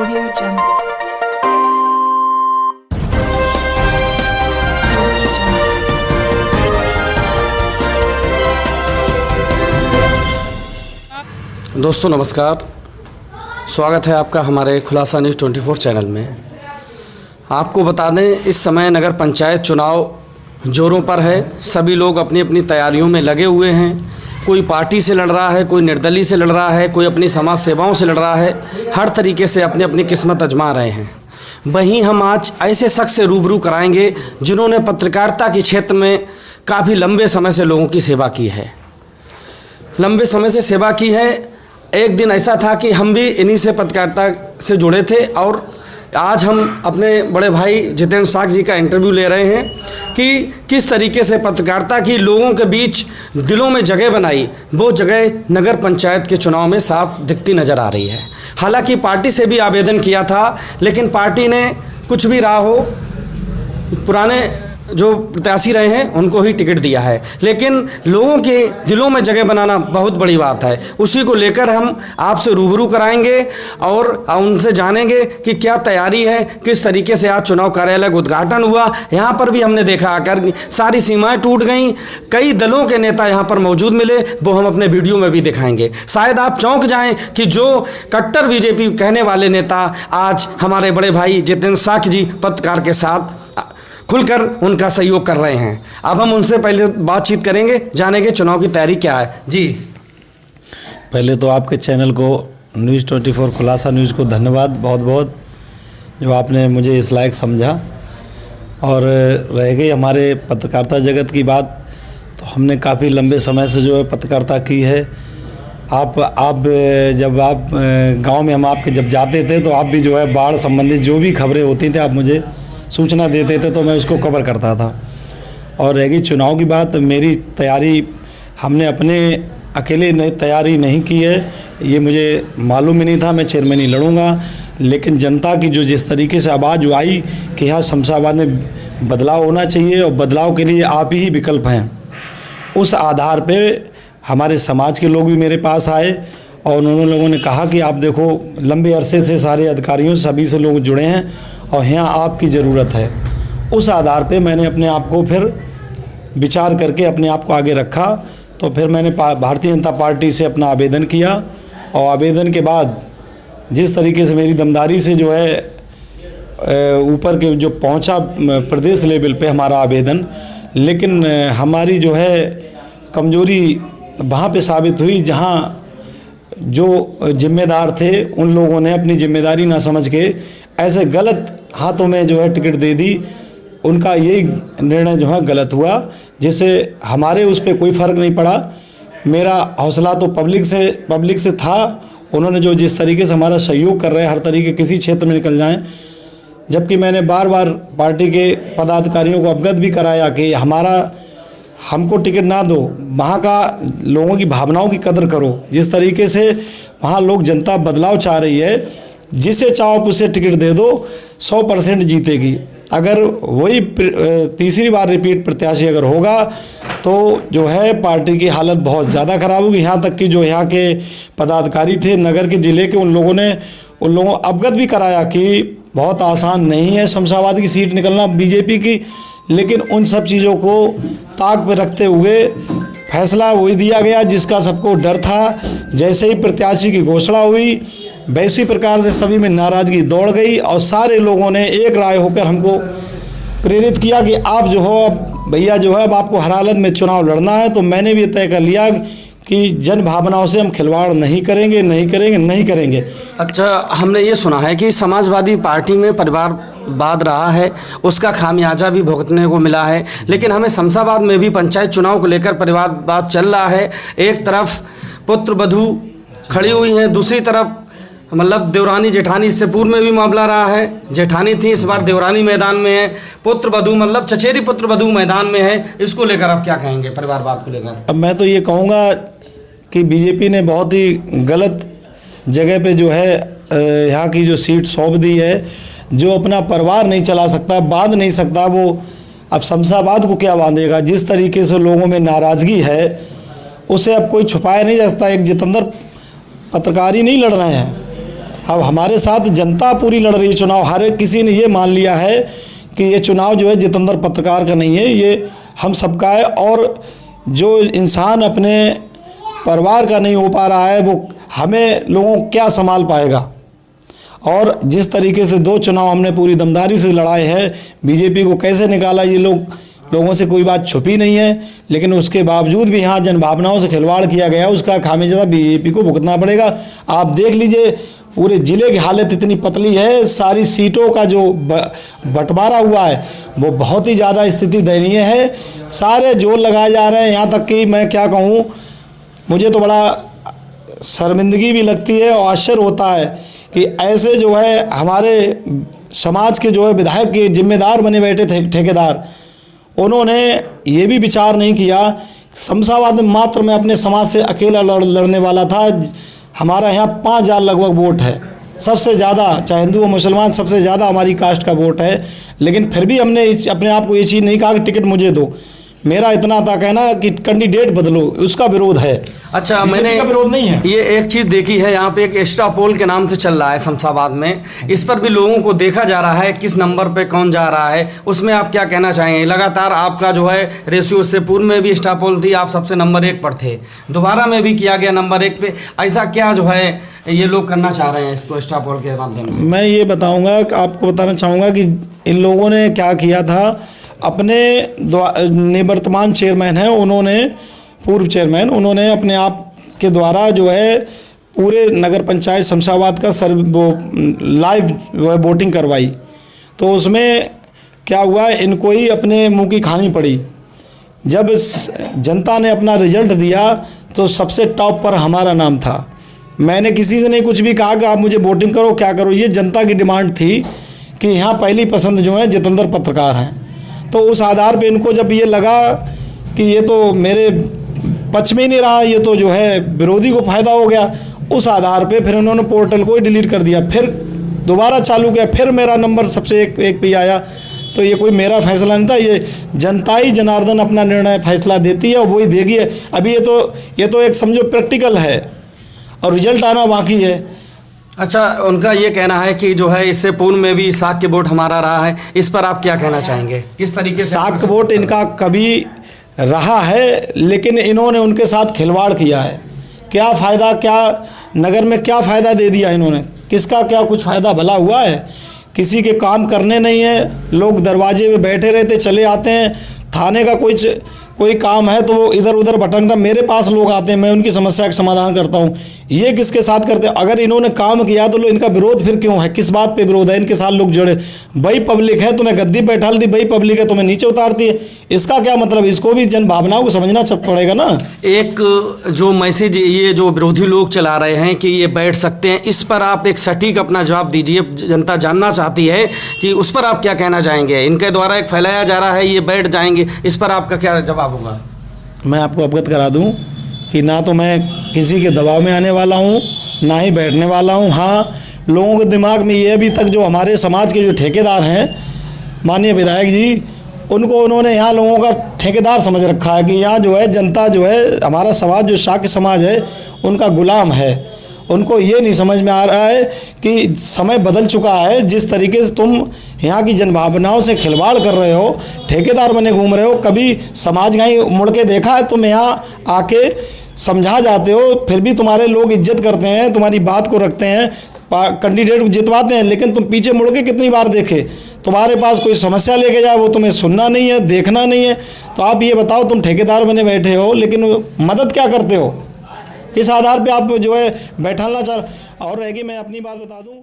Audio Jungle. दोस्तों नमस्कार, स्वागत है आपका हमारे खुलासा न्यूज़ 24 चैनल में। आपको बता दें, इस समय नगर पंचायत चुनाव जोरों पर है। सभी लोग अपनी अपनी तैयारियों में लगे हुए हैं। कोई पार्टी से लड़ रहा है, कोई निर्दलीय से लड़ रहा है, कोई अपनी समाज सेवाओं से लड़ रहा है। हर तरीके से अपनी अपनी किस्मत आजमा रहे हैं। वहीं हम आज ऐसे शख्स से रूबरू कराएंगे जिन्होंने पत्रकारिता के क्षेत्र में काफ़ी लंबे समय से लोगों की सेवा की है। लंबे समय से सेवा की है। एक दिन ऐसा था कि हम भी इन्हीं से पत्रकारिता से जुड़े थे और आज हम अपने बड़े भाई जितेंद्र साख जी का इंटरव्यू ले रहे हैं कि किस तरीके से पत्रकारिता की लोगों के बीच दिलों में जगह बनाई। वो जगह नगर पंचायत के चुनाव में साफ दिखती नज़र आ रही है। हालांकि पार्टी से भी आवेदन किया था, लेकिन पार्टी ने कुछ भी रहा हो, पुराने जो प्रत्याशी रहे हैं उनको ही टिकट दिया है। लेकिन लोगों के दिलों में जगह बनाना बहुत बड़ी बात है। उसी को लेकर हम आपसे रूबरू कराएंगे और उनसे जानेंगे कि क्या तैयारी है, किस तरीके से आज चुनाव कार्यालय का उद्घाटन हुआ। यहाँ पर भी हमने देखा आकर सारी सीमाएं टूट गईं। कई दलों के नेता यहाँ पर मौजूद मिले, वो हम अपने वीडियो में भी दिखाएंगे। शायद आप चौंक जाएँ कि जो कट्टर बीजेपी कहने वाले नेता आज हमारे बड़े भाई जितेंद्र साख जी पत्रकार के साथ खुलकर उनका सहयोग कर रहे हैं। अब हम उनसे पहले बातचीत करेंगे, जानेंगे चुनाव की तैयारी क्या है। जी, पहले तो आपके चैनल को न्यूज़ 24 खुलासा न्यूज़ को धन्यवाद बहुत बहुत, जो आपने मुझे इस लायक समझा। और रह गई हमारे पत्रकारिता जगत की बात, तो हमने काफ़ी लंबे समय से जो है पत्रकारिता की है। आप जब आप गांव में हम आपके जब जाते थे तो आप भी जो है बाढ़ संबंधित जो भी खबरें होती थी आप मुझे सूचना देते थे, तो मैं उसको कवर करता था। और रह गई चुनाव की बात, मेरी तैयारी हमने अपने अकेले तैयारी नहीं की है, ये मुझे मालूम ही नहीं था। मैं चेयरमैन ही लड़ूंगा, लेकिन जनता की जो जिस तरीके से आवाज़ आई कि यहाँ शमशाबाद में बदलाव होना चाहिए और बदलाव के लिए आप ही विकल्प हैं, उस आधार पे हमारे समाज के लोग भी मेरे पास आए और उन्होंने लोगों ने कहा कि आप देखो, लंबे अरसे से सारे अधिकारियों सभी से लोग जुड़े हैं और यहाँ आपकी ज़रूरत है। उस आधार पे मैंने अपने आप को फिर विचार करके अपने आप को आगे रखा। तो फिर मैंने भारतीय जनता पार्टी से अपना आवेदन किया और आवेदन के बाद जिस तरीके से मेरी दमदारी से जो है ऊपर के जो पहुंचा प्रदेश लेवल पे हमारा आवेदन, लेकिन हमारी जो है कमज़ोरी वहाँ पे साबित हुई जहाँ जो जिम्मेदार थे उन लोगों ने अपनी जिम्मेदारी ना समझ के ऐसे गलत हाथों में जो है टिकट दे दी। उनका यही निर्णय जो है गलत हुआ, जिससे हमारे उस पर कोई फ़र्क नहीं पड़ा। मेरा हौसला तो पब्लिक से था। उन्होंने जो जिस तरीके से हमारा सहयोग कर रहे हैं, हर तरीके किसी क्षेत्र में निकल जाएं, जबकि मैंने बार बार पार्टी के पदाधिकारियों को अवगत भी कराया कि हमको टिकट ना दो, वहाँ का लोगों की भावनाओं की कदर करो। जिस तरीके से वहाँ लोग जनता बदलाव चाह रही है, जिसे चाहो उसे टिकट दे दो, 100% जीतेगी। अगर वही तीसरी बार रिपीट प्रत्याशी अगर होगा तो जो है पार्टी की हालत बहुत ज़्यादा ख़राब होगी। यहाँ तक कि जो यहाँ के पदाधिकारी थे नगर के ज़िले के, उन लोगों अवगत भी कराया कि बहुत आसान नहीं है शमशाबाद की सीट निकलना बीजेपी की। लेकिन उन सब चीज़ों को ताक पे रखते हुए फैसला वही दिया गया जिसका सबको डर था। जैसे ही प्रत्याशी की घोषणा हुई, वैसी प्रकार से सभी में नाराज़गी दौड़ गई और सारे लोगों ने एक राय होकर हमको प्रेरित किया कि आप जो हो, भैया जो है अब आपको हर हालत में चुनाव लड़ना है। तो मैंने भी तय कर लिया कि जन भावनाओं से हम खिलवाड़ नहीं करेंगे। अच्छा, हमने ये सुना है कि समाजवादी पार्टी में परिवारवाद रहा है, उसका खामियाजा भी भुगतने को मिला है। लेकिन हमें शमशाबाद में भी पंचायत चुनाव को लेकर परिवारवाद चल रहा है। एक तरफ पुत्र वधू खड़ी हुई हैं, दूसरी तरफ मतलब देवरानी जेठानी, इससे पूर्व में भी मामला रहा है। जेठानी थी, इस बार देवरानी मैदान में है। पुत्र वधू मतलब चचेरी पुत्र वधू मैदान में है। इसको लेकर आप क्या कहेंगे, परिवारवाद को लेकर? अब मैं तो ये कहूँगा कि बीजेपी ने बहुत ही गलत जगह पे जो है यहाँ की जो सीट सौंप दी है। जो अपना परिवार नहीं चला सकता, बांध नहीं सकता, वो अब शमशाबाद को क्या बांधेगा। जिस तरीके से लोगों में नाराज़गी है उसे अब कोई छुपाया नहीं जा सकता। एक जितेंद्र पत्रकार ही नहीं लड़ रहे हैं, अब हमारे साथ जनता पूरी लड़ रही है चुनाव। हर एक किसी ने ये मान लिया है कि ये चुनाव जो है जितेंद्र पत्रकार का नहीं है, ये हम सबका है। और जो इंसान अपने परिवार का नहीं हो पा रहा है वो हमें लोगों को क्या संभाल पाएगा। और जिस तरीके से 2 चुनाव हमने पूरी दमदारी से लड़ाए हैं, बीजेपी को कैसे निकाला ये लोगों से कोई बात छुपी नहीं है, लेकिन उसके बावजूद भी यहाँ जनभावनाओं से खिलवाड़ किया गया, उसका खामियाजा बीजेपी को भुगतना पड़ेगा। आप देख लीजिए पूरे ज़िले की हालत इतनी पतली है, सारी सीटों का जो बंटवारा हुआ है वो बहुत ही ज़्यादा स्थिति दयनीय है। सारे जोर लगाए जा रहे हैं, यहाँ तक कि मैं क्या कहूँ, मुझे तो बड़ा शर्मिंदगी भी लगती है और आश्चर्य होता है कि ऐसे जो है हमारे समाज के जो है विधायक के जिम्मेदार बने बैठे थे ठेकेदार, उन्होंने ये भी विचार नहीं किया। शमशाबाद में मात्र मैं अपने समाज से अकेला लड़ने वाला था। हमारा यहाँ 5,000 लगभग वोट है, सबसे ज़्यादा, चाहे हिंदू और मुसलमान, सबसे ज़्यादा हमारी कास्ट का वोट है। लेकिन फिर भी हमने अपने आप को ये चीज़ नहीं कहा कि टिकट मुझे दो। मेरा इतना था कहना कि कैंडिडेट बदलो, उसका विरोध है। अच्छा, मैंने विरोध नहीं है। ये एक चीज़ देखी है, यहाँ पे एक एक्स्ट्रा पोल के नाम से चल रहा है शमशाबाद में, इस पर भी लोगों को देखा जा रहा है किस नंबर पे कौन जा रहा है। उसमें आप क्या कहना चाहेंगे? लगातार आपका जो है रेशियो, से पूर्व में भी एक्स्ट्रा पोल थी, आप सबसे नंबर 1 पर थे, दोबारा में भी किया गया नंबर 1 पे। ऐसा क्या जो है ये लोग करना चाह रहे हैं इसको एक्स्ट्रा पोल के माध्यम से? मैं ये बताऊँगा, आपको बताना चाहूँगा कि इन लोगों ने क्या किया था। अपने निवर्तमान चेयरमैन हैं, उन्होंने, पूर्व चेयरमैन, उन्होंने अपने आप के द्वारा जो है पूरे नगर पंचायत शमशाबाद का लाइव वोटिंग करवाई। तो उसमें क्या हुआ, इनको ही अपने मुंह की खानी पड़ी। जब जनता ने अपना रिजल्ट दिया तो सबसे टॉप पर हमारा नाम था। मैंने किसी से नहीं कुछ भी कहा कि आप मुझे वोटिंग करो, क्या करो, ये जनता की डिमांड थी कि यहाँ पहली पसंद जो है जितेंद्र पत्रकार हैं। तो उस आधार पे इनको जब ये लगा कि ये तो मेरे पक्ष में ही नहीं रहा, ये तो जो है विरोधी को फ़ायदा हो गया, उस आधार पे फिर उन्होंने पोर्टल को ही डिलीट कर दिया। फिर दोबारा चालू किया, फिर मेरा नंबर सबसे एक पे आया। तो ये कोई मेरा फैसला नहीं था, ये जनता ही जनार्दन अपना निर्णय फैसला देती है और वही देगी है। अभी ये तो एक समझो प्रैक्टिकल है और रिजल्ट आना बाकी है। अच्छा, उनका ये कहना है कि जो है इससे पूर्व में भी साग के वोट हमारा रहा है, इस पर आप क्या कहना चाहेंगे? किस तरीके से साग का वोट इनका कभी रहा है, लेकिन इन्होंने उनके साथ खिलवाड़ किया है। क्या फ़ायदा, क्या नगर में क्या फ़ायदा दे दिया इन्होंने? किसका क्या कुछ फ़ायदा भला हुआ है? किसी के काम करने नहीं है, लोग दरवाजे पे बैठे रहते चले आते हैं। थाने का कोई काम है तो वो इधर उधर भटकना, मेरे पास लोग आते हैं, मैं उनकी समस्या का समाधान करता हूँ। ये किसके साथ करते हैं? अगर इन्होंने काम किया तो इनका विरोध फिर क्यों है? किस बात पे विरोध है? इनके साथ लोग जुड़े, वही पब्लिक है तुम्हें गद्दी पे बैठा दी, वही पब्लिक है तुम्हें नीचे उतारती है। इसका क्या मतलब? इसको भी जन भावनाओं को समझना पड़ेगा ना। एक जो मैसेज ये जो विरोधी लोग चला रहे हैं कि ये बैठ सकते हैं, इस पर आप एक सटीक अपना जवाब दीजिए। जनता जानना चाहती है कि उस पर आप क्या कहना चाहेंगे? इनके द्वारा एक फैलाया जा रहा है ये बैठ जाएंगे, इस पर आपका क्या जवाब होगा? मैं आपको अवगत करा दूं कि ना तो मैं किसी के दबाव में आने वाला हूं, ना ही बैठने वाला हूं। हाँ, लोगों के दिमाग में ये अभी तक जो हमारे समाज के जो ठेकेदार हैं, माननीय विधायक जी, उनको उन्होंने यहाँ लोगों का ठेकेदार समझ रखा है कि यहाँ जो है जनता जो है, हमारा समाज जो शाक्य समाज है, उनका गुलाम है। उनको ये नहीं समझ में आ रहा है कि समय बदल चुका है। जिस तरीके से तुम यहाँ की जनभावनाओं से खिलवाड़ कर रहे हो, ठेकेदार बने घूम रहे हो, कभी समाज का ही मुड़ के देखा है? तुम यहाँ आके समझा जाते हो, फिर भी तुम्हारे लोग इज्जत करते हैं, तुम्हारी बात को रखते हैं, कैंडिडेट को जितवाते हैं, लेकिन तुम पीछे मुड़ के कितनी बार देखे? तुम्हारे पास कोई समस्या लेके जाए, वो तुम्हें सुनना नहीं है, देखना नहीं है। तो आप ये बताओ, तुम ठेकेदार बने बैठे हो, लेकिन मदद क्या करते हो? किस आधार पे आप जो है बैठाना चाह? और रहेगी, मैं अपनी बात बता दूं।